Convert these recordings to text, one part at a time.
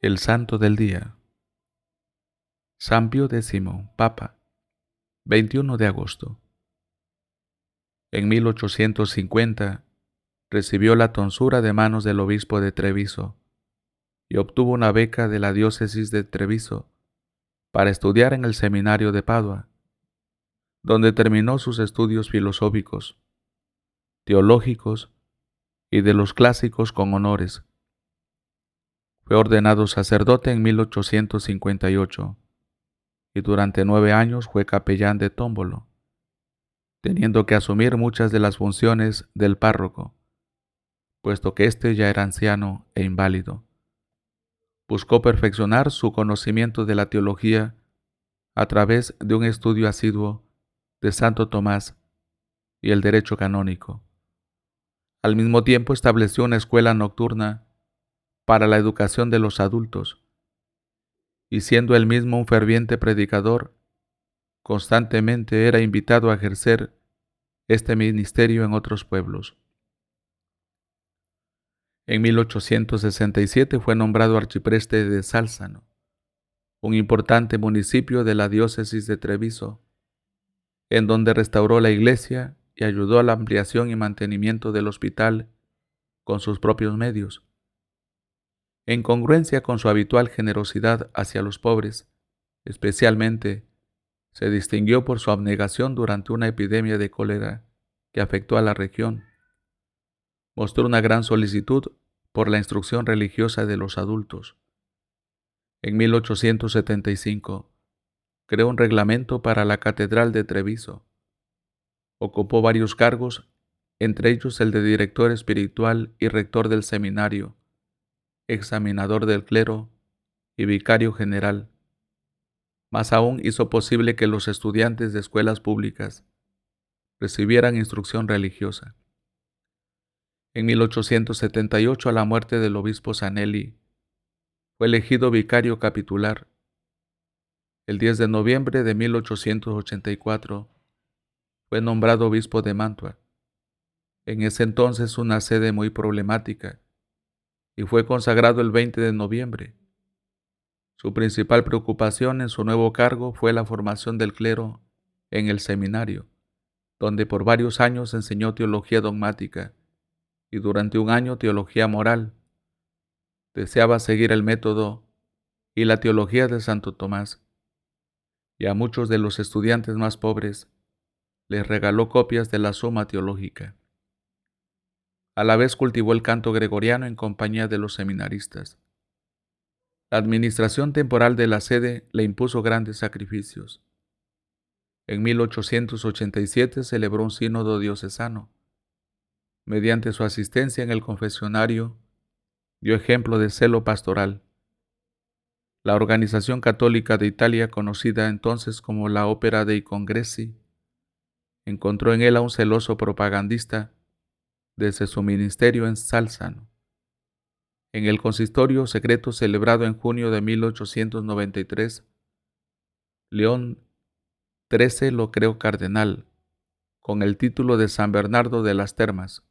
El Santo del Día. San Pío X, Papa, 21 de agosto. En 1850 recibió la tonsura de manos del obispo de Treviso y obtuvo una beca de la diócesis de Treviso para estudiar en el seminario de Padua, donde terminó sus estudios filosóficos, teológicos y de los clásicos con honores. Fue ordenado sacerdote en 1858 y durante 9 años fue capellán de Tómbolo, teniendo que asumir muchas de las funciones del párroco, puesto que éste ya era anciano e inválido. Buscó perfeccionar su conocimiento de la teología a través de un estudio asiduo de Santo Tomás y el derecho canónico. Al mismo tiempo estableció una escuela nocturna para la educación de los adultos, y siendo él mismo un ferviente predicador, constantemente era invitado a ejercer este ministerio en otros pueblos. En 1867 fue nombrado arcipreste de Sálzano, un importante municipio de la diócesis de Treviso, en donde restauró la iglesia y ayudó a la ampliación y mantenimiento del hospital con sus propios medios. En congruencia con su habitual generosidad hacia los pobres, especialmente, se distinguió por su abnegación durante una epidemia de cólera que afectó a la región. Mostró una gran solicitud por la instrucción religiosa de los adultos. En 1875, creó un reglamento para la Catedral de Treviso. Ocupó varios cargos, entre ellos el de director espiritual y rector del seminario, examinador del clero y vicario general. Más aún hizo posible que los estudiantes de escuelas públicas recibieran instrucción religiosa. En 1878, a la muerte del obispo Zanelli, fue elegido vicario capitular. El 10 de noviembre de 1884 fue nombrado obispo de Mantua, en ese entonces una sede muy problemática, y fue consagrado el 20 de noviembre. Su principal preocupación en su nuevo cargo fue la formación del clero en el seminario, donde por varios años enseñó teología dogmática y durante un año teología moral. Deseaba seguir el método y la teología de Santo Tomás, y a muchos de los estudiantes más pobres les regaló copias de la Suma Teológica. A la vez cultivó el canto gregoriano en compañía de los seminaristas. La administración temporal de la sede le impuso grandes sacrificios. En 1887 celebró un sínodo diocesano. Mediante su asistencia en el confesionario, dio ejemplo de celo pastoral. La Organización Católica de Italia, conocida entonces como la Ópera dei Congressi, encontró en él a un celoso propagandista desde su ministerio en Sálzano. En el consistorio secreto celebrado en junio de 1893, León XIII lo creó cardenal, con el título de San Bernardo de las Termas,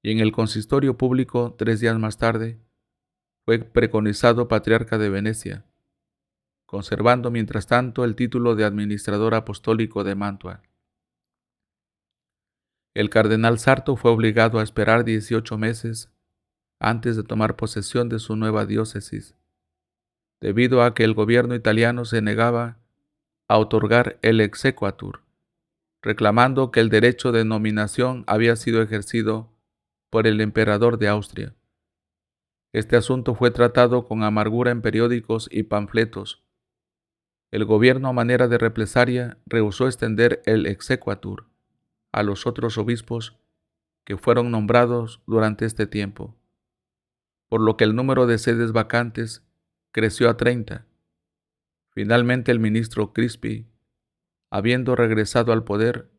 y en el consistorio público 3 días más tarde fue preconizado patriarca de Venecia, conservando mientras tanto el título de administrador apostólico de Mantua. El cardenal Sarto fue obligado a esperar 18 meses antes de tomar posesión de su nueva diócesis, debido a que el gobierno italiano se negaba a otorgar el exequatur, reclamando que el derecho de nominación había sido ejercido por el emperador de Austria. Este asunto fue tratado con amargura en periódicos y panfletos. El gobierno, a manera de represalia, rehusó extender el exequatur a los otros obispos que fueron nombrados durante este tiempo, por lo que el número de sedes vacantes creció a 30. Finalmente el ministro Crispi, habiendo regresado al poder,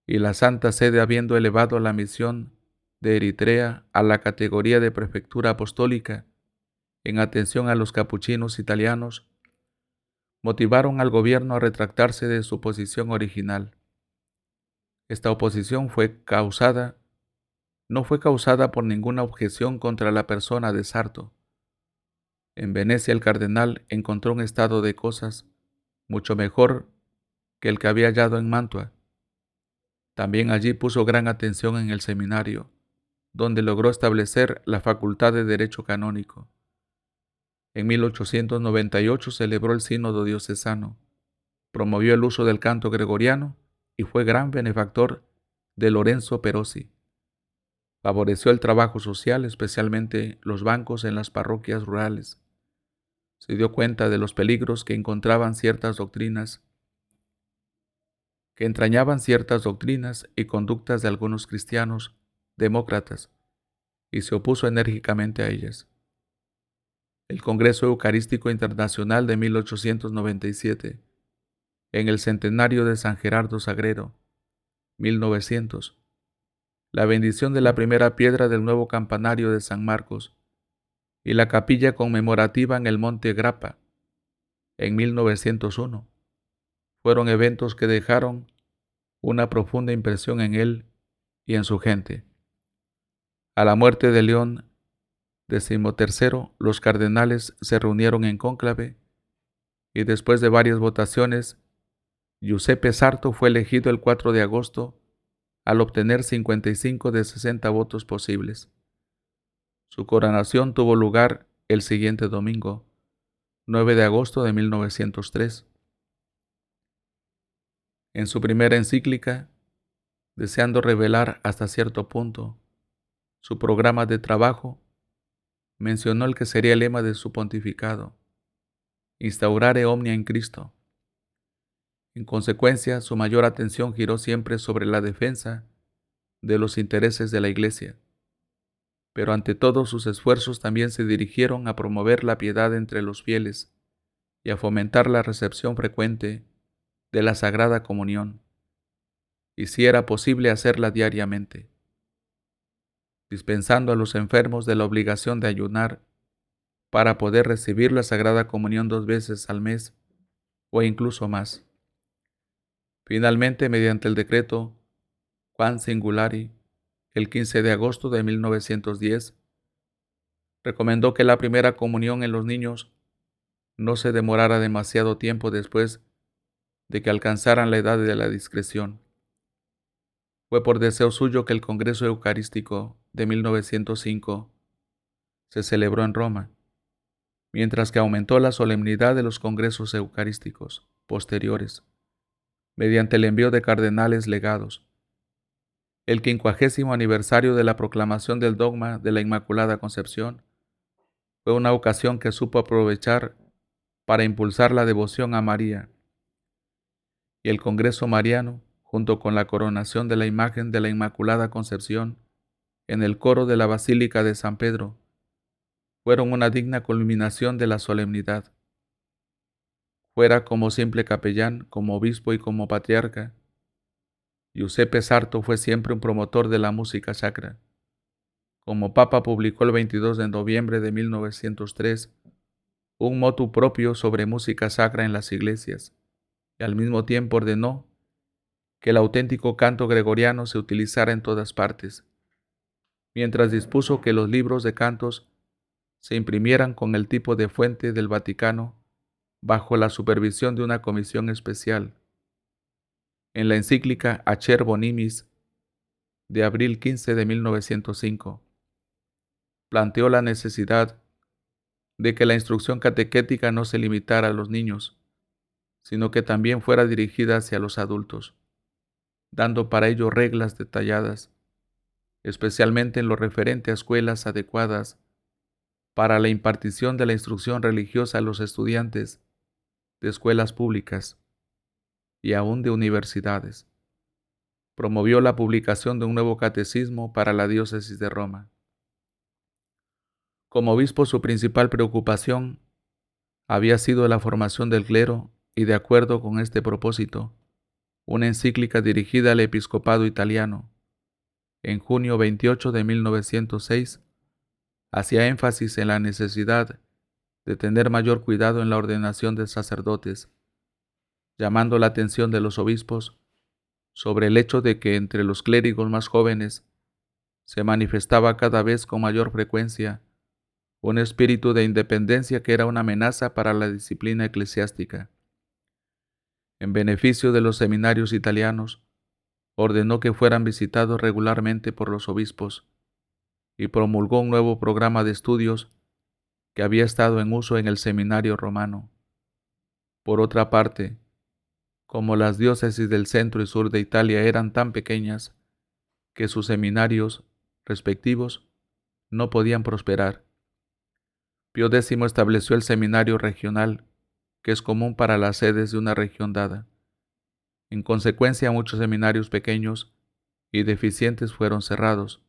y la Santa Sede habiendo elevado la misión de Eritrea a la categoría de prefectura apostólica en atención a los capuchinos italianos, motivaron al gobierno a retractarse de su posición original. Esta oposición no fue causada por ninguna objeción contra la persona de Sarto, En Venecia el cardenal encontró un estado de cosas mucho mejor que el que había hallado en Mantua. También allí puso gran atención en el seminario, donde logró establecer la facultad de Derecho Canónico. En 1898 celebró el Sínodo Diocesano, promovió el uso del canto gregoriano y fue gran benefactor de Lorenzo Perosi. Favoreció el trabajo social, especialmente los bancos en las parroquias rurales. Se dio cuenta de los peligros que entrañaban ciertas doctrinas y conductas de algunos cristianos demócratas y se opuso enérgicamente a ellas. El Congreso Eucarístico Internacional de 1897, en el centenario de San Gerardo Sagrero, 1900, la bendición de la primera piedra del nuevo campanario de San Marcos y la capilla conmemorativa en el Monte Grappa, en 1901, fueron eventos que dejaron una profunda impresión en él y en su gente. A la muerte de León XIII, los cardenales se reunieron en cónclave y después de varias votaciones, Giuseppe Sarto fue elegido el 4 de agosto al obtener 55 de 60 votos posibles. Su coronación tuvo lugar el siguiente domingo, 9 de agosto de 1903. En su primera encíclica, deseando revelar hasta cierto punto su programa de trabajo, mencionó el que sería el lema de su pontificado: Instaurare omnia in Cristo. En consecuencia, su mayor atención giró siempre sobre la defensa de los intereses de la Iglesia, pero ante todo sus esfuerzos también se dirigieron a promover la piedad entre los fieles y a fomentar la recepción frecuente de la Sagrada Comunión, y si era posible hacerla diariamente, dispensando a los enfermos de la obligación de ayunar para poder recibir la Sagrada Comunión 2 veces al mes o incluso más. Finalmente, mediante el decreto Juan Singulari, el 15 de agosto de 1910, recomendó que la primera comunión en los niños no se demorara demasiado tiempo después de que alcanzaran la edad de la discreción. Fue por deseo suyo que el Congreso Eucarístico de 1905 se celebró en Roma, mientras que aumentó la solemnidad de los congresos eucarísticos posteriores, mediante el envío de cardenales legados. El 50º aniversario de la proclamación del dogma de la Inmaculada Concepción fue una ocasión que supo aprovechar para impulsar la devoción a María, y el Congreso Mariano, junto con la coronación de la imagen de la Inmaculada Concepción en el coro de la Basílica de San Pedro, fueron una digna culminación de la solemnidad. Fuera como simple capellán, como obispo y como patriarca, Giuseppe Sarto fue siempre un promotor de la música sacra. Como Papa publicó el 22 de noviembre de 1903 un motu propio sobre música sacra en las iglesias, y al mismo tiempo ordenó que el auténtico canto gregoriano se utilizara en todas partes, mientras dispuso que los libros de cantos se imprimieran con el tipo de fuente del Vaticano bajo la supervisión de una comisión especial. En la encíclica Acer Bonimis de abril 15 de 1905, planteó la necesidad de que la instrucción catequética no se limitara a los niños, sino que también fuera dirigida hacia los adultos, dando para ello reglas detalladas, especialmente en lo referente a escuelas adecuadas para la impartición de la instrucción religiosa a los estudiantes de escuelas públicas y aún de universidades. Promovió la publicación de un nuevo catecismo para la diócesis de Roma. Como obispo, su principal preocupación había sido la formación del clero y, de acuerdo con este propósito, una encíclica dirigida al episcopado italiano, en junio 28 de 1906, hacía énfasis en la necesidad de tener mayor cuidado en la ordenación de sacerdotes, llamando la atención de los obispos sobre el hecho de que entre los clérigos más jóvenes se manifestaba cada vez con mayor frecuencia un espíritu de independencia que era una amenaza para la disciplina eclesiástica. En beneficio de los seminarios italianos, ordenó que fueran visitados regularmente por los obispos y promulgó un nuevo programa de estudios que había estado en uso en el seminario romano. Por otra parte, como las diócesis del centro y sur de Italia eran tan pequeñas que sus seminarios respectivos no podían prosperar, Pío X estableció el seminario regional, que es común para las sedes de una región dada. En consecuencia, muchos seminarios pequeños y deficientes fueron cerrados.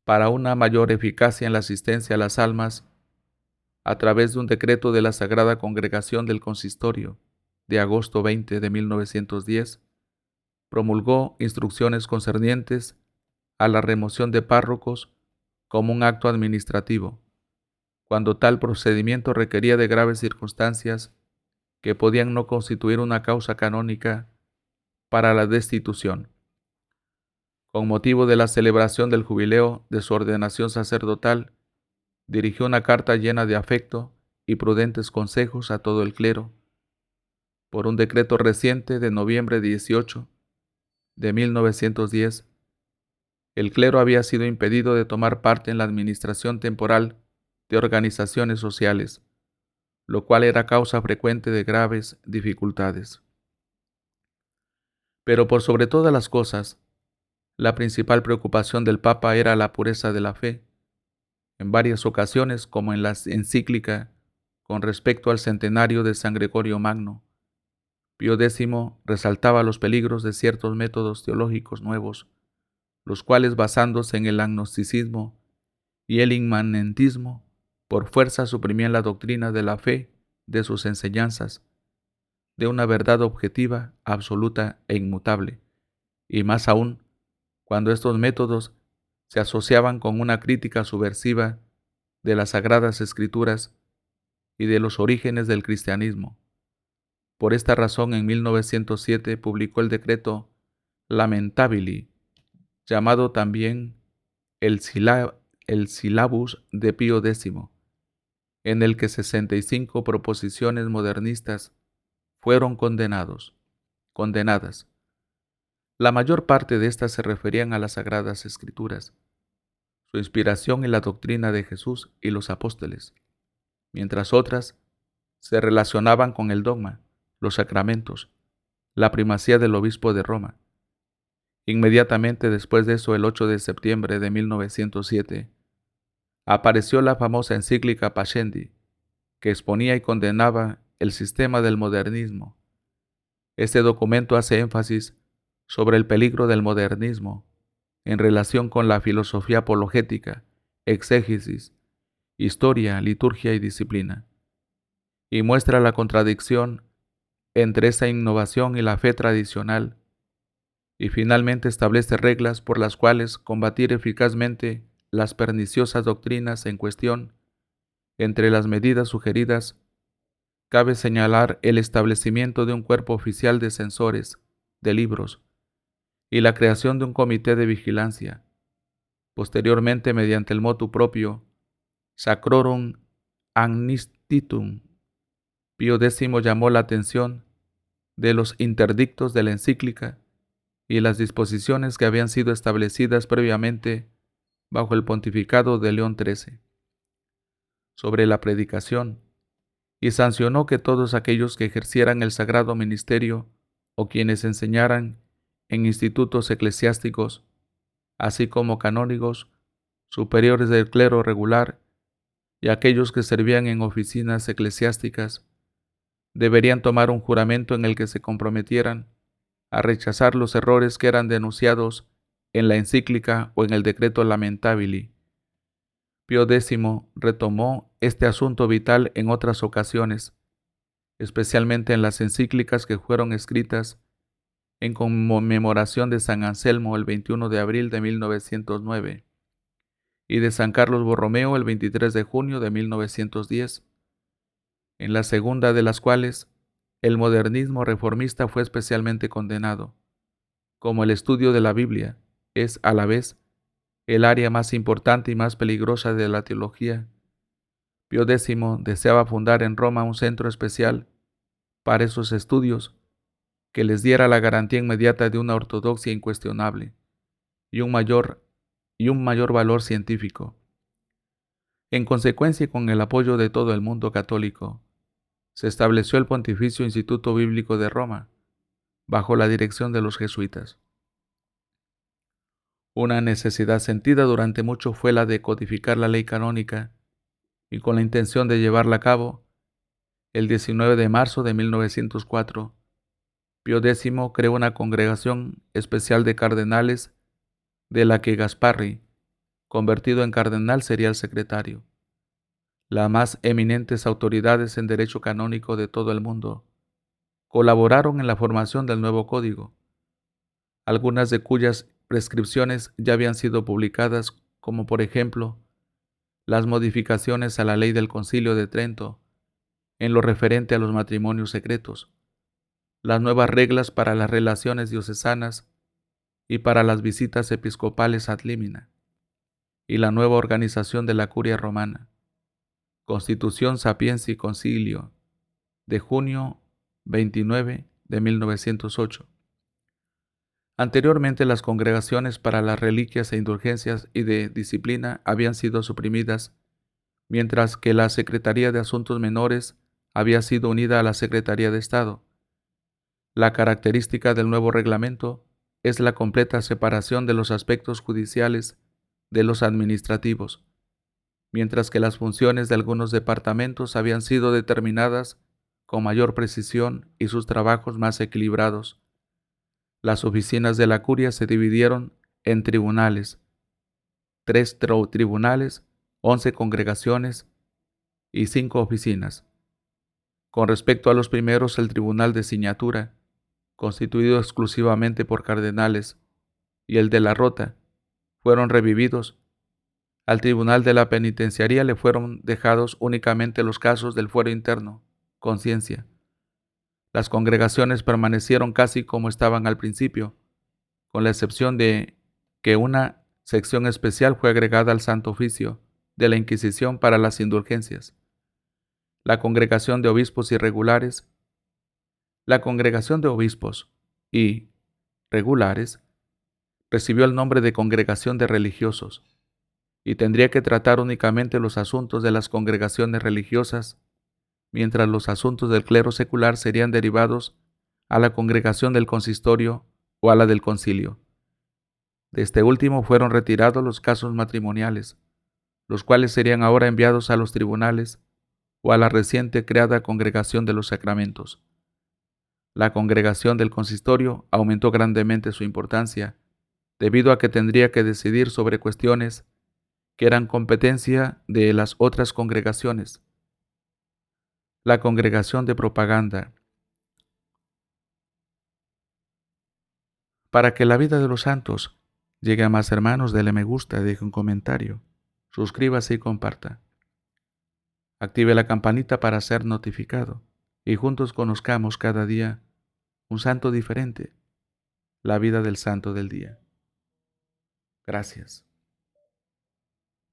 Para una mayor eficacia en la asistencia a las almas, a través de un decreto de la Sagrada Congregación del Consistorio de agosto 20 de 1910, promulgó instrucciones concernientes a la remoción de párrocos como un acto administrativo, cuando tal procedimiento requería de graves circunstancias que podían no constituir una causa canónica para la destitución. Con motivo de la celebración del jubileo de su ordenación sacerdotal, dirigió una carta llena de afecto y prudentes consejos a todo el clero. Por un decreto reciente de noviembre 18 de 1910, el clero había sido impedido de tomar parte en la administración temporal de organizaciones sociales, lo cual era causa frecuente de graves dificultades. Pero por sobre todas las cosas, la principal preocupación del Papa era la pureza de la fe. En varias ocasiones, como en la encíclica con respecto al centenario de San Gregorio Magno, Pío X resaltaba los peligros de ciertos métodos teológicos nuevos, los cuales, basándose en el agnosticismo y el inmanentismo, por fuerza suprimían la doctrina de la fe de sus enseñanzas, de una verdad objetiva, absoluta e inmutable, y más aún, cuando estos métodos se asociaban con una crítica subversiva de las Sagradas Escrituras y de los orígenes del cristianismo. Por esta razón, en 1907 publicó el decreto Lamentabili, llamado también el Syllabus de Pío X, en el que 65 proposiciones modernistas fueron condenadas. La mayor parte de estas se referían a las Sagradas Escrituras, su inspiración en la doctrina de Jesús y los apóstoles, mientras otras se relacionaban con el dogma, los sacramentos, la primacía del obispo de Roma. Inmediatamente después de eso, el 8 de septiembre de 1907, apareció la famosa encíclica Pascendi, que exponía y condenaba el sistema del modernismo. Este documento hace énfasis sobre el peligro del modernismo en relación con la filosofía apologética, exégesis, historia, liturgia y disciplina, y muestra la contradicción entre esa innovación y la fe tradicional, y finalmente establece reglas por las cuales combatir eficazmente las perniciosas doctrinas en cuestión. Entre las medidas sugeridas, cabe señalar el establecimiento de un cuerpo oficial de censores de libros y la creación de un comité de vigilancia. Posteriormente, mediante el motu propio Sacrorum Amnistitum, Pío X llamó la atención de los interdictos de la encíclica y las disposiciones que habían sido establecidas previamente bajo el pontificado de León XIII sobre la predicación, y sancionó que todos aquellos que ejercieran el sagrado ministerio o quienes enseñaran en institutos eclesiásticos, así como canónigos, superiores del clero regular y aquellos que servían en oficinas eclesiásticas, deberían tomar un juramento en el que se comprometieran a rechazar los errores que eran denunciados en la encíclica o en el decreto Lamentabili. Pío X retomó este asunto vital en otras ocasiones, especialmente en las encíclicas que fueron escritas en conmemoración de San Anselmo el 21 de abril de 1909 y de San Carlos Borromeo el 23 de junio de 1910, en la segunda de las cuales el modernismo reformista fue especialmente condenado. Como el estudio de la Biblia es a la vez el área más importante y más peligrosa de la teología, Pío X deseaba fundar en Roma un centro especial para esos estudios que les diera la garantía inmediata de una ortodoxia incuestionable y un mayor valor científico. En consecuencia, y con el apoyo de todo el mundo católico, se estableció el Pontificio Instituto Bíblico de Roma, bajo la dirección de los jesuitas. Una necesidad sentida durante mucho fue la de codificar la ley canónica, y con la intención de llevarla a cabo, el 19 de marzo de 1904, Pío X creó una congregación especial de cardenales de la que Gasparri, convertido en cardenal, sería el secretario. Las más eminentes autoridades en derecho canónico de todo el mundo colaboraron en la formación del nuevo código, algunas de cuyas prescripciones ya habían sido publicadas, como por ejemplo las modificaciones a la ley del Concilio de Trento en lo referente a los matrimonios secretos, las nuevas reglas para las relaciones diocesanas y para las visitas episcopales ad limina, y la nueva organización de la Curia Romana, Constitución Sapienza y Concilio, de junio 29 de 1908. Anteriormente, las congregaciones para las reliquias e indulgencias y de disciplina habían sido suprimidas, mientras que la Secretaría de Asuntos Menores había sido unida a la Secretaría de Estado. La característica del nuevo reglamento es la completa separación de los aspectos judiciales de los administrativos, mientras que las funciones de algunos departamentos habían sido determinadas con mayor precisión y sus trabajos más equilibrados. Las oficinas de la curia se dividieron en tribunales, 3 tribunales, 11 congregaciones y 5 oficinas. Con respecto a los primeros, el tribunal de signatura, constituido exclusivamente por cardenales, y el de la rota, fueron revividos. Al tribunal de la penitenciaría le fueron dejados únicamente los casos del fuero interno, conciencia. Las congregaciones permanecieron casi como estaban al principio, con la excepción de que una sección especial fue agregada al Santo Oficio de la Inquisición para las indulgencias. La congregación de obispos irregulares, la congregación de obispos y regulares recibió el nombre de congregación de religiosos y tendría que tratar únicamente los asuntos de las congregaciones religiosas, mientras los asuntos del clero secular serían derivados a la congregación del consistorio o a la del concilio. De este último fueron retirados los casos matrimoniales, los cuales serían ahora enviados a los tribunales o a la reciente creada Congregación de los Sacramentos. La congregación del consistorio aumentó grandemente su importancia, debido a que tendría que decidir sobre cuestiones que eran competencia de las otras congregaciones. La congregación de propaganda. Para que la vida de los santos llegue a más hermanos, dele me gusta, deje un comentario, suscríbase y comparta. Active la campanita para ser notificado y juntos conozcamos cada día un santo diferente, la vida del santo del día. Gracias.